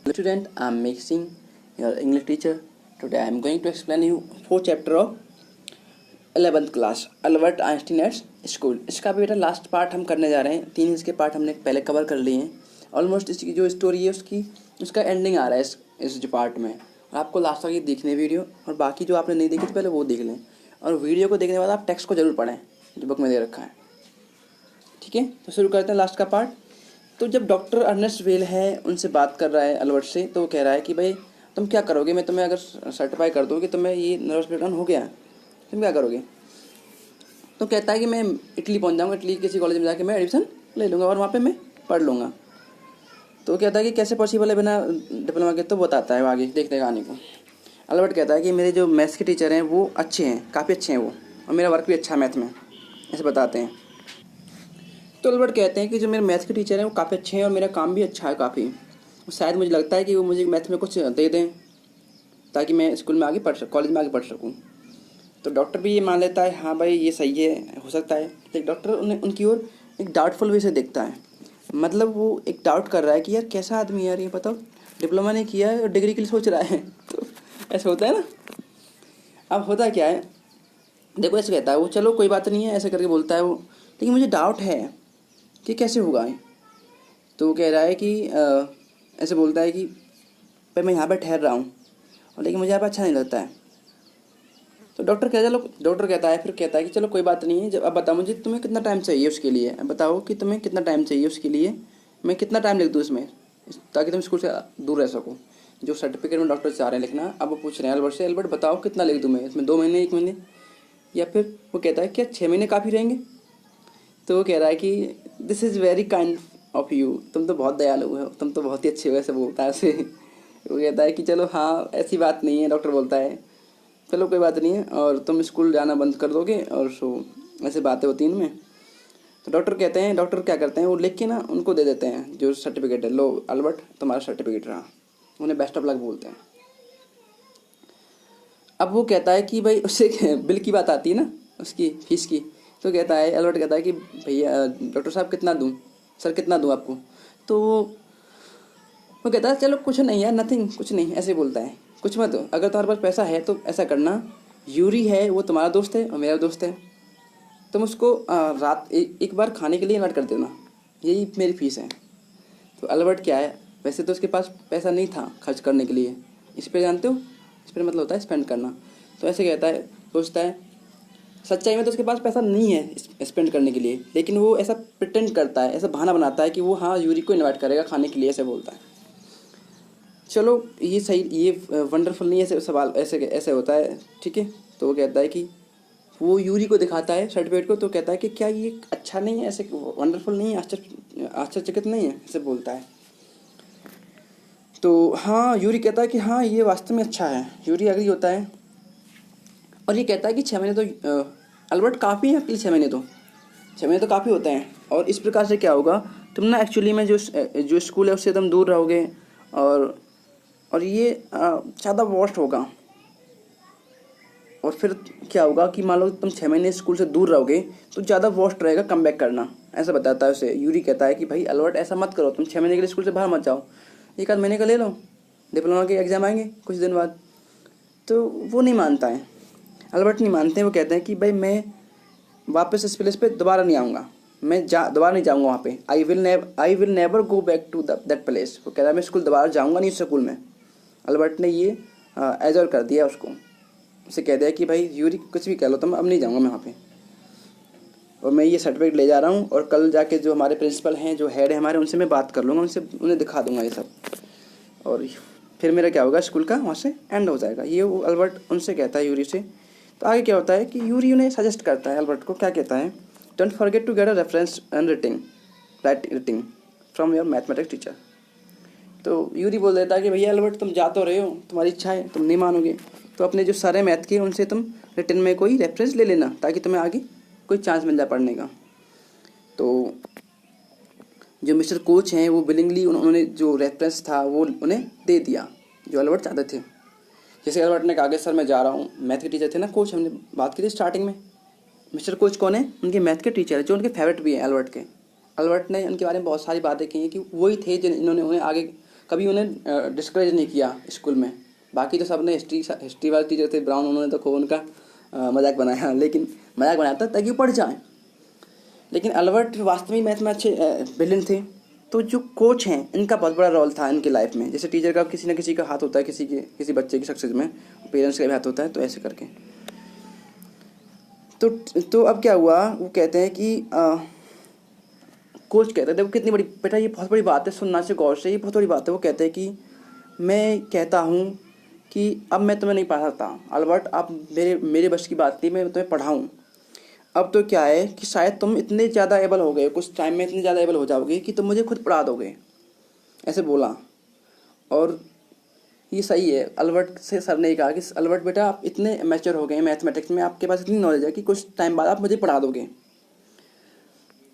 Hello student, I am Mixing, your English teacher. Today I am going to explain you 4th chapter of 11th class Albert Einstein school. इसका भी बेटा last part हम करने जा रहे हैं। 3 इसके पार्ट हमने पहले कवर कर लिए हैं। ऑलमोस्ट इसकी जो स्टोरी है उसका एंडिंग आ रहा है इस जो पार्ट में। और आपको लास्ट तक ये देखने वीडियो, और बाकी जो आपने नहीं देखी तो पहले वो देख लें, और वीडियो को देखने के बाद आप टेक्स्ट को जरूर पढ़ें जो बुक में दे रखा है। ठीक है, तो शुरू करते हैं लास्ट का पार्ट। तो जब डॉक्टर अर्नेस्ट वेल है उनसे बात कर रहा है अल्बर्ट से, तो वो कह रहा है कि भाई तुम क्या करोगे, मैं तुम्हें अगर सर्टिफाई कर दूँ कि तुम्हें ये नर्वस ब्रेकडाउन हो गया, तुम क्या करोगे। तो कहता है कि मैं इटली पहुंच जाऊंगा, इटली किसी कॉलेज में जाके मैं एडमिशन ले लूँगा और वहाँ पे मैं पढ़ लूँगा। तो कहता है कि कैसे पॉसिबल है बिना डिप्लोमा के, तो बताता है वो आगे देखते हैं कहानी को। अल्बर्ट कहता है कि मेरे जो मैथ्स के टीचर हैं वो अच्छे हैं, काफ़ी अच्छे हैं वो, और मेरा वर्क भी अच्छा है मैथ में, ऐसे बताते हैं। तो अल्बर्ट कहते हैं कि जो मेरे मैथ्स के टीचर हैं वो काफ़ी अच्छे हैं और मेरा काम भी अच्छा है काफ़ी। शायद मुझे लगता है कि वो मुझे मैथ में कुछ दे दें ताकि मैं स्कूल में आगे पढ़ सकूँ, कॉलेज में आगे पढ़ सकूँ। तो डॉक्टर भी ये मान लेता है, हाँ भाई ये सही है, हो सकता है। लेकिन डॉक्टर उनकी ओर एक डाउटफुल वे से देखता है, मतलब वो एक डाउट कर रहा है कि यार कैसा आदमी है यार ये, बताओ डिप्लोमा नहीं किया है और डिग्री के लिए सोच रहा है। तो ऐसा होता है ना। अब होता क्या है, देखो ऐसे कहता है वो, चलो कोई बात नहीं है ऐसे करके बोलता है वो, लेकिन मुझे डाउट है कि कैसे होगा। तो वो कह रहा है कि ऐसे बोलता है कि भाई मैं यहाँ पर ठहर रहा हूँ और लेकिन मुझे यहाँ पर अच्छा नहीं लगता है। तो डॉक्टर कहता है फिर कहता है कि चलो कोई बात नहीं है, जब अब बताओ मुझे तुम्हें कितना टाइम चाहिए उसके लिए, अब बताओ कि तुम्हें कितना टाइम चाहिए उसके लिए, मैं कितना टाइम लिख दूँ इसमें ताकि तुम स्कूल से दूर रह सको। जो सर्टिफिकेट में डॉक्टर चाह रहे हैं लिखना, अब वो पूछ रहे हैं अल्बर्ट से, अल्बर्ट बताओ कितना लिख दूँ मैं इसमें, 2 महीने, 1 महीने, या फिर वो कहता है क्या 6 महीने काफ़ी रहेंगे। तो वो कह रहा है कि this is very kind of you, तुम तो बहुत दयालु हो, तुम तो बहुत ही अच्छे हो, ऐसे बोलता है उसे। वो कहता है कि चलो हाँ ऐसी बात नहीं है, डॉक्टर बोलता है चलो कोई बात नहीं है और तुम स्कूल जाना बंद कर दोगे, और सो ऐसे बातें होती हैं इनमें। तो डॉक्टर क्या करते हैं वो लिख के ना उनको दे देते हैं जो सर्टिफिकेट है, लो अल्बर्ट तुम्हारा सर्टिफिकेट रहा, उन्हें बेस्ट ऑफ लक बोलते हैं। अब वो कहता है कि भाई उससे बिल की बात आती है ना उसकी फीस की। तो कहता है अल्बर्ट कहता है कि भैया डॉक्टर साहब कितना दूँ, सर कितना दूँ आपको। तो वो कहता है चलो कुछ नहीं यार, नथिंग, कुछ नहीं, ऐसे बोलता है कुछ मत, अगर तुम्हारे पास पैसा है तो ऐसा करना, यूरी है वो तुम्हारा दोस्त है और मेरा दोस्त है, तुम उसको रात एक बार खाने के लिए इन्वाइट कर देना, यही मेरी फ़ीस है। तो अल्बर्ट क्या है, वैसे तो उसके पास पैसा नहीं था खर्च करने के लिए, इस पर जानते हो, इस पर मतलब होता है स्पेंड करना। तो ऐसे कहता है, सोचता है सच्चाई में तो उसके पास पैसा नहीं है स्पेंड करने के लिए, लेकिन वो ऐसा प्रिटेंड करता है, ऐसा बहाना बनाता है कि वो हाँ यूरी को इन्वाइट करेगा खाने के लिए, ऐसे बोलता है। चलो ये सही, ये वंडरफुल नहीं है, ऐसे सवाल ऐसे ऐसे होता है, ठीक है। तो वो कहता है कि वो यूरी को दिखाता है सर्टिफिकेट को, तो कहता है कि क्या ये अच्छा नहीं है, ऐसे वंडरफुल नहीं है, आश्चर्यचकित नहीं है, ऐसे बोलता है। तो हाँ यूरी कहता है कि हाँ ये वास्तव में अच्छा है, यूरी एग्री होता है और ये कहता है कि 6 महीने तो अल्बर्ट काफ़ी है आपके लिए, 6 महीने तो 6 महीने तो काफ़ी होते हैं। और इस प्रकार से क्या होगा, तुम ना एक्चुअली में जो स्कूल है उससे तुम दूर रहोगे, और ये ज़्यादा वॉस्ट होगा। और फिर क्या होगा कि मान लो तुम 6 महीने स्कूल से दूर रहोगे तो ज़्यादा वॉस्ट रहेगा कम बैक करना, ऐसा बताता है उसे। यूरी कहता है कि भाई अल्बर्ट ऐसा मत करो, तुम 6 महीने के लिए स्कूल से बाहर मत जाओ, 1 आध महीने का ले लो, डिप्लोमा के एग्ज़ाम आएंगे कुछ दिन बाद। तो वो नहीं मानता है, अल्बर्ट नहीं मानते हैं। वो कहते हैं कि भाई मैं वापस इस प्लेस पे दोबारा नहीं आऊँगा, मैं दोबारा नहीं जाऊँगा वहाँ पे, I will never go back to that place. वो कह रहा है मैं स्कूल दोबारा जाऊँगा नहीं उस स्कूल में। अल्बर्ट ने ये एजोर कर दिया उसको, उसे कह दिया कि भाई यूरी कुछ भी कह लो तुम, अब नहीं जाऊँगा मैं वहाँ पे, और मैं ये सर्टिफिकेट ले जा रहा हूँ, और कल जाके जो हमारे प्रिंसिपल हैं, जो हेड है हमारे, उनसे मैं बात कर लूँगा, उन्हें दिखा दूँगा ये सब, और फिर मेरा क्या होगा, स्कूल का वहाँ से एंड हो जाएगा। ये वो अल्बर्ट उनसे कहता है यूरी से। तो आगे क्या होता है कि यूरी उन्हें सजेस्ट करता है अल्बर्ट को, क्या कहता है, don't forget to get a reference and writing from your mathematics teacher. तो यूरी बोल देता है कि भैया अल्बर्ट तुम जा तो रहे हो, तुम्हारी इच्छा है, तुम नहीं मानोगे, तो अपने जो सारे मैथ के उनसे तुम रिटन में कोई रेफरेंस ले लेना ताकि तुम्हें आगे कोई चांस मिल जाए पढ़ने का। तो जो मिस्टर कोच हैं वो विलिंगली उन्होंने जो रेफरेंस था वो उन्हें दे दिया जो अल्बर्ट चाहते थे। जैसे अल्बर्ट ने कहा कि सर मैं जा रहा हूँ, मैथ के टीचर थे ना कोच, हमने बात की थी स्टार्टिंग में। मिस्टर कोच कौन है, उनके मैथ के टीचर है जो उनके फेवरेट भी हैं अल्बर्ट के। अल्बर्ट ने उनके बारे में बहुत सारी बातें की हैं कि वही थे जिन्होंने उन्हें आगे कभी उन्हें डिस्करेज नहीं किया स्कूल में। बाकी तो सब ने हिस्ट्री वाले टीचर थे ब्राउन, उन्होंने तो खूब उनका मजाक बनाया, लेकिन मजाक बनाया था ताकि वो पढ़ जाएं। लेकिन अल्बर्ट वास्तव में मैथ में अच्छे ब्रिलियंट थे। तो जो कोच हैं इनका बहुत बड़ा रोल था इनकी लाइफ में। जैसे टीचर का किसी न किसी का हाथ होता है, किसी बच्चे की सक्सेस में पेरेंट्स का भी हाथ होता है, तो ऐसे करके। तो अब क्या हुआ, वो कहते हैं कि कोच कहते थे, वो कितनी बड़ी बेटा, ये बहुत बड़ी बात है, सुनना से गौर से, ये बहुत बड़ी बात है। वो कहते हैं कि मैं कहता हूँ कि अब मैं तुम्हें नहीं पढ़ाता अल्बर्ट, अब मेरे बस की बात थी मैं तुम्हें पढ़ाऊँ। अब तो क्या है कि शायद तुम इतने ज़्यादा एबल हो गए, कुछ टाइम में इतने ज़्यादा एबल हो जाओगे कि तुम मुझे खुद पढ़ा दोगे, ऐसे बोला। और ये सही है, अल्बर्ट से सर ने कहा कि अल्बर्ट बेटा आप इतने मैच्योर हो गए हैं मैथमेटिक्स में, आपके पास इतनी नॉलेज है कि कुछ टाइम बाद आप मुझे पढ़ा दोगे।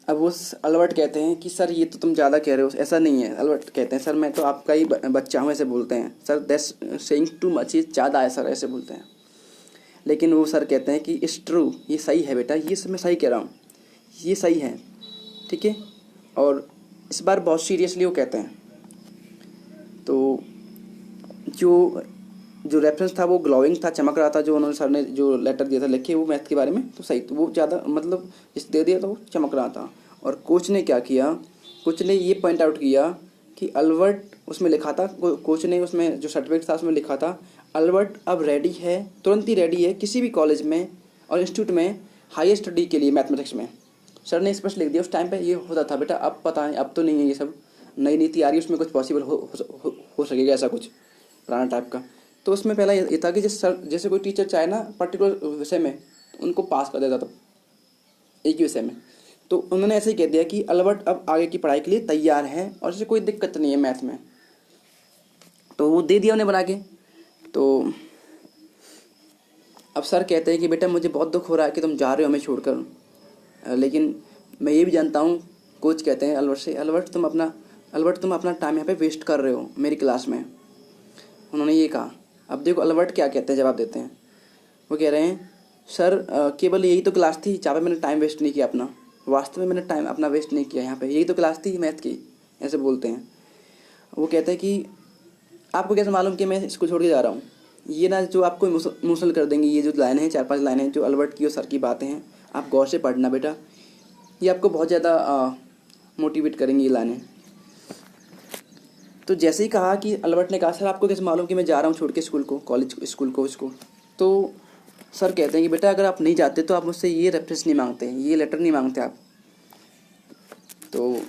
अब वो अल्बर्ट कहते हैं कि सर ये तो तुम ज़्यादा कह रहे हो, ऐसा नहीं है। अल्बर्ट कहते हैं सर मैं तो आपका ही बच्चा हूँ, ऐसे बोलते हैं। Sir that's saying too much, ये ज़्यादा है सर, ऐसे बोलते हैं। लेकिन वो सर कहते हैं कि इट्स ट्रू, ये सही है बेटा, ये मैं सही कह रहा हूँ, ये सही है, ठीक है। और इस बार बहुत सीरियसली वो कहते हैं। तो जो रेफरेंस था वो ग्लोइंग था, चमक रहा था, जो उन्होंने सर ने जो लेटर दिया था लिखे वो मैथ के बारे में, तो सही, तो वो ज़्यादा मतलब इस दे दिया तो वो चमक रहा था। और कोच ने क्या किया, कोच ने ये पॉइंट आउट किया कि अल्बर्ट, उसमें लिखा था, कोच ने उसमें जो सर्टिफिकेट था उसमें लिखा था अल्बर्ट अब रेडी है, तुरंत ही रेडी है किसी भी कॉलेज में और इंस्टीट्यूट में हायर स्टडी के लिए मैथमेटिक्स में। सर ने स्पष्ट लिख दिया। उस टाइम पे ये होता था बेटा, अब पता नहीं, अब तो नहीं है, ये सब नई नीति आ रही है, उसमें कुछ पॉसिबल हो सकेगा ऐसा कुछ पुराना टाइप का। तो उसमें पहला ये था कि जैसे कोई टीचर चाहे ना पर्टिकुलर विषय में उनको पास कर देता था एक ही विषय में, तो उन्होंने ऐसे ही कह दिया कि अल्बर्ट अब आगे की पढ़ाई के लिए तैयार है और उसे कोई दिक्कत नहीं है मैथ में। तो वो दे दिया उन्हें बना के। तो अब सर कहते हैं कि बेटा मुझे बहुत दुख हो रहा है कि तुम जा रहे हो हमें छोड़कर, लेकिन मैं ये भी जानता हूँ, कोच कहते हैं अल्बर्ट से, अल्बर्ट तुम अपना टाइम यहाँ पे वेस्ट कर रहे हो मेरी क्लास में। उन्होंने ये कहा। अब देखो अल्बर्ट क्या कहते हैं, जवाब देते हैं। वो कह रहे हैं सर केवल यही तो क्लास थी जहाँ पे मैंने टाइम वेस्ट नहीं किया अपना, वास्तव में मैंने टाइम अपना वेस्ट नहीं किया, यहाँ पे यही तो क्लास थी मैथ की, ऐसे बोलते हैं। वो कहते हैं कि आपको कैसे मालूम कि मैं इसको छोड़ के जा रहा हूँ, ये ना जो आपको इमोशनल कर देंगी, ये जो लाइनें हैं 4-5 लाइनें हैं जो अल्बर्ट की और सर की बातें हैं, आप गौर से पढ़ना बेटा, ये आपको बहुत ज़्यादा मोटिवेट करेंगी ये लाइनें। तो जैसे ही कहा कि अल्बर्ट ने कहा सर आपको कैसे मालूम कि मैं जा रहा हूँ छोड़ के स्कूल को, कॉलेज स्कूल को, इसको, तो सर कहते हैं कि बेटा अगर आप नहीं जाते तो आप मुझसे ये रेफरेंस नहीं मांगते, ये लेटर नहीं मांगते आप। तो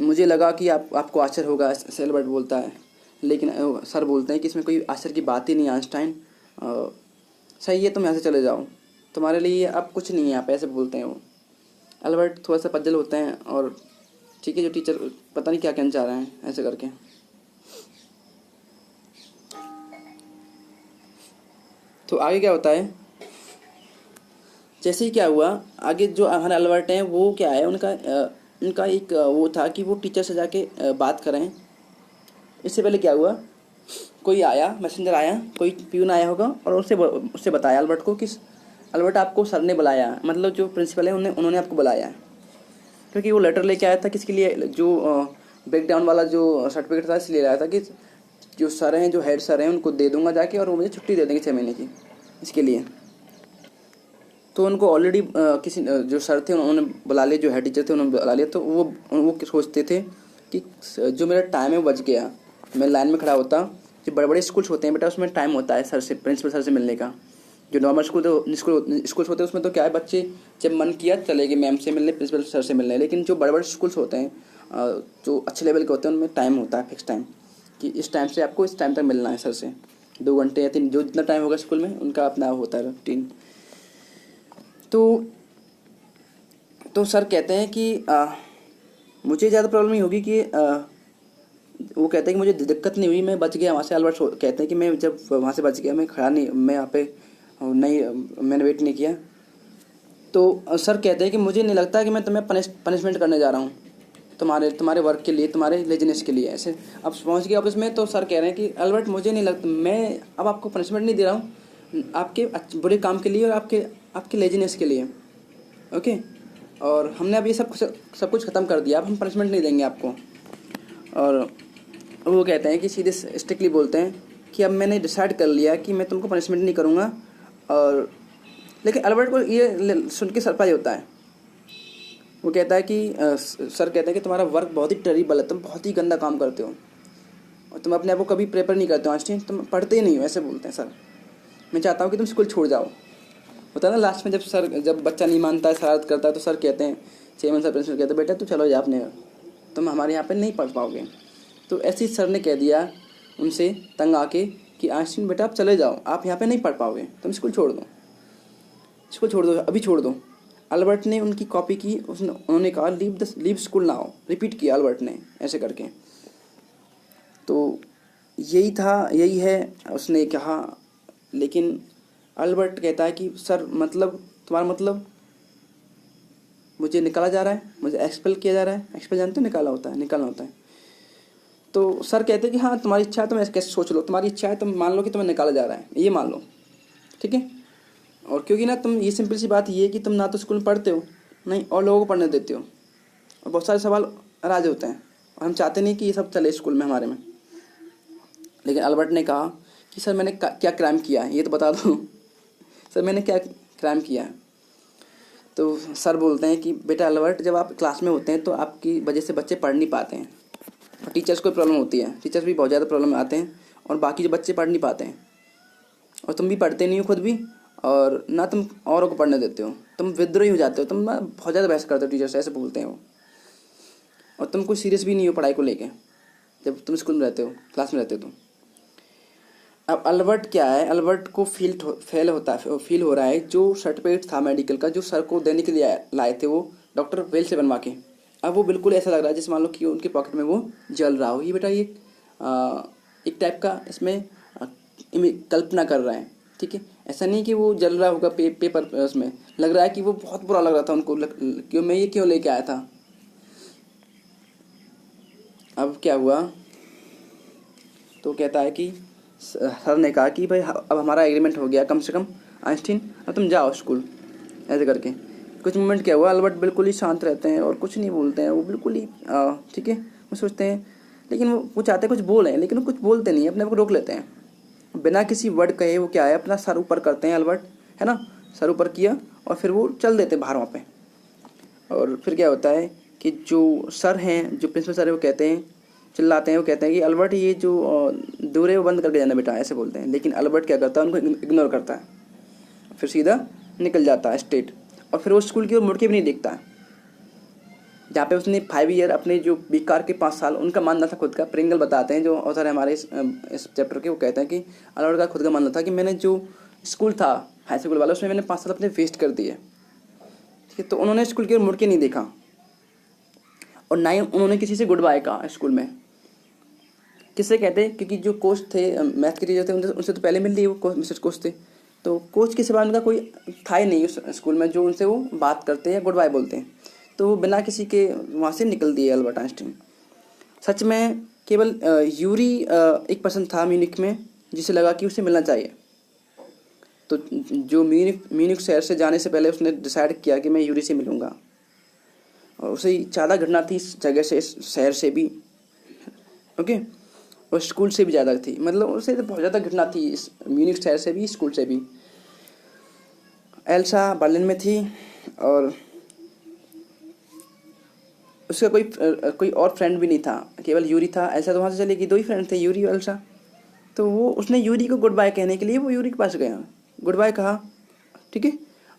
मुझे लगा कि आपको आश्चर्य होगा, ऐसे अल्बर्ट बोलता है, लेकिन सर बोलते हैं कि इसमें कोई आश्चर्य की बात ही नहीं, आइंस्टाइन सही है, तुम यहाँ से चले जाओ, तुम्हारे लिए अब कुछ नहीं है यहाँ पे, ऐसे बोलते हैं वो। अल्बर्ट थोड़ा सा पजल होते हैं और ठीक है, जो टीचर पता नहीं क्या कहना चाह रहे हैं, ऐसे करके। तो आगे क्या होता है, जैसे ही क्या हुआ आगे, जो हमारे अल्बर्ट हैं वो क्या है, उनका एक वो था कि वो टीचर से जाके बात करें। इससे पहले क्या हुआ, कोई आया, मैसेंजर आया, कोई प्यून आया होगा और उससे बताया अल्बर्ट को कि अल्बर्ट आपको सर ने बुलाया, मतलब जो प्रिंसिपल है उन्होंने आपको बुलाया है, क्योंकि वो लेटर लेके आया था किसके लिए, जो ब्रेकडाउन वाला जो सर्टिफिकेट था इसलिए लाया था कि जो सर हैं, जो हेड सर हैं, उनको दे दूंगा जाके और वो मुझे छुट्टी दे देंगे 6 महीने की, इसके लिए। तो उनको ऑलरेडी किसी जो सर थे उन्होंने बुला लिया, जो हेड टीचर थे उन्होंने बुला लिया। तो वो सोचते थे कि जो मेरा टाइम है वो बच गया, मैं लाइन में खड़ा होता। जो बड़े बड़े स्कूल्स होते हैं बेटा उसमें टाइम होता है सर से, प्रिंसिपल सर से मिलने का। जो नॉर्मल स्कूल्स होते हैं उसमें तो क्या है, बच्चे जब मन किया चले गए मैम से मिलने, प्रिंसिपल सर से मिलने। लेकिन जो बड़े बड़े स्कूल्स होते हैं जो अच्छे लेवल के होते हैं उनमें टाइम होता है, फिक्स टाइम, कि इस टाइम से आपको इस टाइम तक मिलना है सर से, 2 घंटे या 3, जो जितना टाइम होगा स्कूल में उनका अपना होता है रूटीन। तो सर कहते हैं कि मुझे ज़्यादा प्रॉब्लम नहीं होगी, कि वो कहते हैं कि मुझे दिक्कत नहीं हुई, मैं बच गया वहाँ से। अल्बर्ट कहते हैं कि मैं जब वहाँ से बच गया, मैं खड़ा नहीं, मैं यहाँ पे नहीं, मैंने वेट नहीं किया। तो सर कहते हैं कि मुझे नहीं लगता कि मैं तुम्हें पनिशमेंट करने जा रहा हूँ तुम्हारे वर्क के लिए, तुम्हारे लेजीनेस के लिए, ऐसे। अब पहुँच गया ऑफिस में तो सर कह रहे हैं कि अल्बर्ट मुझे नहीं लगता, मैं अब आपको पनिशमेंट नहीं दे रहा हूँ, आपके बुरे काम के लिए और आपके लेजीनेस के लिए, ओके। और हमने अब ये सब कुछ ख़त्म कर दिया, अब हम पनिशमेंट नहीं देंगे आपको। और वो कहते हैं कि सीधे स्ट्रिक्टली बोलते हैं कि अब मैंने डिसाइड कर लिया कि मैं तुमको पनिशमेंट नहीं करूँगा। और लेकिन अल्बर्ट को ये सुन के सरप्राइज होता है। वो कहता है कि सर कहता है कि तुम्हारा वर्क बहुत ही टेरिबल है, तुम बहुत ही गंदा काम करते हो और तुम अपने आप को कभी प्रेपर नहीं करते हो, आइंस्टीन तुम पढ़ते ही नहीं हो, ऐसे बोलते हैं सर। मैं चाहता हूँ कि तुम स्कूल छोड़ जाओ। होता है ना लास्ट में जब बच्चा नहीं मानता है, शरारत करता है, तो सर कहते हैं, चेयरमैन सर प्रिंसिपल कहते हैं, बेटा तू चलो जा अपने, तुम हमारे यहाँ पे नहीं पढ़ पाओगे। तो ऐसे ही सर ने कह दिया उनसे तंग आके कि आइंस्टीन बेटा आप चले जाओ, आप यहाँ पे नहीं पढ़ पाओगे, तुम स्कूल छोड़ दो, स्कूल छोड़ दो, अभी छोड़ दो। अल्बर्ट ने उनकी कॉपी की, उन्होंने कहा लीव स्कूल नाउ, रिपीट किया अल्बर्ट ने ऐसे करके। तो यही है उसने कहा। लेकिन अल्बर्ट कहता है कि सर मतलब तुम्हारा मतलब मुझे निकाला जा रहा है, मुझे एक्सपेल किया जा रहा है। एक्सपेल जानते हो निकालना होता है। तो सर कहते हैं कि हाँ तुम्हारी इच्छा है, तुम ऐसे कैसे सोच लो, तुम्हारी इच्छा है, तुम मान लो कि तुम्हें निकाला जा रहा है, ये मान लो, ठीक है। और क्योंकि ना तुम, ये सिंपल सी बात ये है कि तुम ना तो स्कूल में पढ़ते हो, नहीं और लोगों को पढ़ने देते हो, और बहुत सारे सवाल राज होते हैं और हम चाहते नहीं कि ये सब चले स्कूल में हमारे में। लेकिन अल्बर्ट ने कहा कि सर मैंने क्या क्राइम किया है ये तो बता दो सर मैंने क्या क्राइम किया है। तो सर बोलते हैं कि बेटा अल्बर्ट, जब आप क्लास में होते हैं तो आपकी वजह से बच्चे पढ़ नहीं पाते हैं और टीचर्स को प्रॉब्लम होती है, टीचर्स भी बहुत ज़्यादा प्रॉब्लम में आते हैं और बाकी जो बच्चे पढ़ नहीं पाते हैं, और तुम भी पढ़ते नहीं हो खुद भी, और ना तुम औरों को पढ़ने देते हो, तुम विद्रोही हो जाते हो, तुम ना बहुत ज़्यादा बहस करते हो टीचर से, ऐसे बोलते हैं वो। और तुम कोई सीरियस भी नहीं हो पढ़ाई को लेके जब तुम स्कूल में रहते हो, क्लास में रहते हो। तो अब अल्बर्ट क्या है, अल्बर्ट को फील हो रहा है जो सर्टिफिकेट था मेडिकल का जो सर को देने के लिए लाए थे वो डॉक्टर वेल से बनवा के। अब वो बिल्कुल ऐसा लग रहा है जैसे मान लो कि उनके पॉकेट में वो जल रहा हो। ये बेटा ये एक टाइप का इसमें कल्पना कर रहा है, ठीक है। ऐसा नहीं कि वो जल रहा होगा पेपर उसमें, लग रहा है कि वो बहुत बुरा लग रहा था उनको, क्यों मैं ये क्यों लेके आया था। अब क्या हुआ, तो कहता है कि सर ने कहा कि भाई अब हमारा एग्रीमेंट हो गया, कम से कम आइंस्टीन अब तुम जाओ स्कूल, ऐसे करके। कुछ मोमेंट क्या हुआ, अल्बर्ट बिल्कुल ही शांत रहते हैं और कुछ नहीं बोलते हैं, वो बिल्कुल ही ठीक है, वो सोचते हैं, लेकिन वो चाहते हैं कुछ बोलें, लेकिन वो कुछ बोलते नहीं, अपने आप को रोक लेते हैं बिना किसी वर्ड कहे। वो क्या है, अपना सर ऊपर करते हैं अल्बर्ट, है ना, सर ऊपर किया और फिर वो चल देते हैं बाहर वहाँ पे। और फिर क्या होता है कि जो सर हैं, जो प्रिंसिपल सर है, वो कहते हैं, चिल्लाते हैं, वो कहते हैं कि अल्बर्ट ये जो दूर है वो बंद करके जाना बेटा, ऐसे बोलते हैं। लेकिन अल्बर्ट क्या करता है, उनको इग्नोर करता है, फिर सीधा निकल जाता है स्ट्रेट, और फिर वो स्कूल की ओर मुड़ के भी नहीं देखता है। जहाँ पे उसने 5 ईयर अपने जो बेकार के 5 साल उनका मानना था खुद का। प्रिंगल बताते हैं जो ऑथर है हमारे इस चैप्टर के, वो कहते हैं कि अल्बर्ट का खुद का मानना था कि मैंने जो स्कूल था हाई स्कूल वाला, उसमें मैंने 5 साल अपने वेस्ट कर दिए, ठीक है। तो उन्होंने स्कूल की ओर मुड़ के नहीं देखा और ना ही उन्होंने किसी से गुड बाय कहा स्कूल में। किससे कहते हैं, क्योंकि जो कोच थे, मैथ के टीचर थे, उनसे तो पहले मिल ली, वो मिसेस कोच थे, तो कोच के सिवा उनका कोई था ही नहीं उस स्कूल में जो उनसे वो बात करते हैं या गुड बाय बोलते हैं। तो वो बिना किसी के वहाँ से निकल दिए अल्बर्ट आइंस्टीन। सच में केवल यूरी एक पर्सन था म्यूनिख में जिसे लगा कि उसे मिलना चाहिए। तो जो म्यूनिख शहर से जाने से पहले उसने डिसाइड किया कि मैं यूरी से मिलूँगा, और उसे ज़्यादा घटना थी इस जगह से, इस शहर से भी, ओके, और स्कूल से भी ज़्यादा थी, मतलब उसे तो बहुत ज़्यादा घटना थी इस म्यूनिख शहर से भी, स्कूल से भी। एल्सा बर्लिन में थी और उसका कोई और फ्रेंड भी नहीं था, केवल यूरी था। एल्सा तो वहाँ से चली गई, 2 ही फ्रेंड थे, यूरी और एल्सा। तो वो उसने यूरी को गुड बाय कहने के लिए वो यूरी के पास गया, गुड बाय कहा, ठीक है,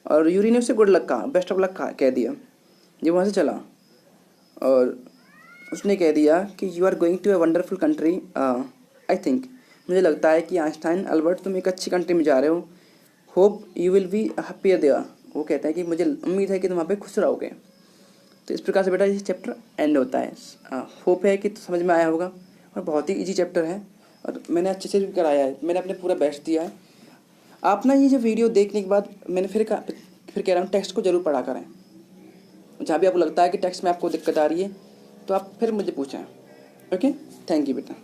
और यूरी ने उसे गुड लक कहा, बेस्ट ऑफ लक कह दिया। जब वहाँ से चला और उसने कह दिया कि you are going to a wonderful country, I think, मुझे लगता है कि आइंस्टाइन अल्बर्ट तुम एक अच्छी कंट्री में जा रहे हो, hope you will be happier there. वो कहता है कि मुझे उम्मीद है कि तुम वहाँ पे खुश रहोगे। तो इस प्रकार से बेटा ये चैप्टर एंड होता है। होप है कि तो समझ में आया होगा, और बहुत ही इजी चैप्टर है और मैंने अच्छे से भी कराया है, मैंने अपने पूरा बेस्ट दिया है। आप ना ये जो वीडियो देखने के बाद मैंने फिर कह रहा हूँ टेक्स्ट को जरूर पढ़ा करें। जहाँ भी आपको लगता है कि टेक्स्ट में आपको दिक्कत आ रही है तो आप फिर मुझे पूछें। ओके, थैंक यू बेटा।